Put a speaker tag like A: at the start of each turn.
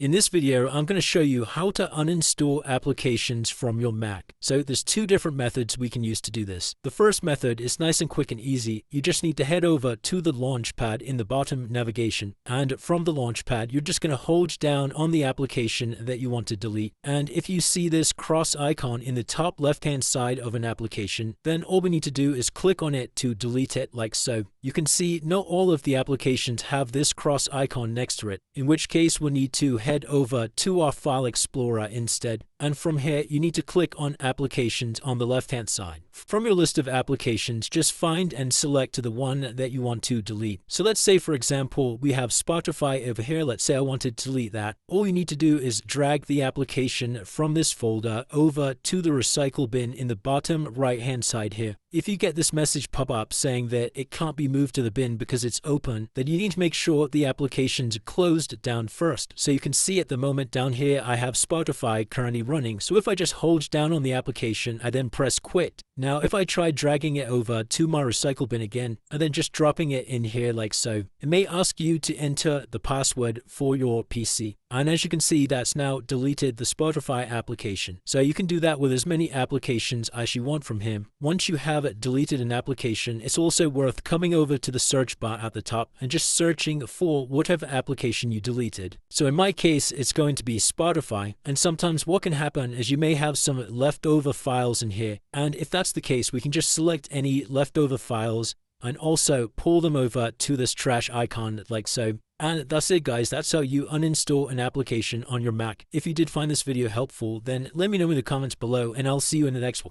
A: In this video, I'm going to show you how to uninstall applications from your Mac. So there's two different methods we can use to do this. The first method is nice and quick and easy. You just need to head over to the Launchpad in the bottom navigation. And from the Launchpad, you're just going to hold down on the application that you want to delete. And if you see this cross icon in the top left-hand side of an application, then all we need to do is click on it to delete it like so. You can see not all of the applications have this cross icon next to it, in which case we'll need to head over to our File Explorer instead. And from here, you need to click on Applications on the left-hand side. From your list of applications, just find and select the one that you want to delete. So let's say, for example, we have Spotify over here. Let's say I want to delete that. All you need to do is drag the application from this folder over to the recycle bin in the bottom right-hand side here. If you get this message pop up saying that it can't be moved to the bin because it's open, then you need to make sure the application's closed down first. So you can see at the moment down here, I have Spotify currently running. So if I just hold down on the application, I then press quit. Now, if I try dragging it over to my recycle bin again, and then just dropping it in here like so, it may ask you to enter the password for your PC. And as you can see, that's now deleted the Spotify application. So you can do that with as many applications as you want from here. Once you have deleted an application, it's also worth coming over to the search bar at the top and just searching for whatever application you deleted. So in my case, it's going to be Spotify. And sometimes what can happen is you may have some leftover files in here. And if that's the case, we can just select any leftover files and also pull them over to this trash icon like so. And that's it, guys. That's how you uninstall an application on your Mac. If you did find this video helpful, then let me know in the comments below and I'll see you in the next one.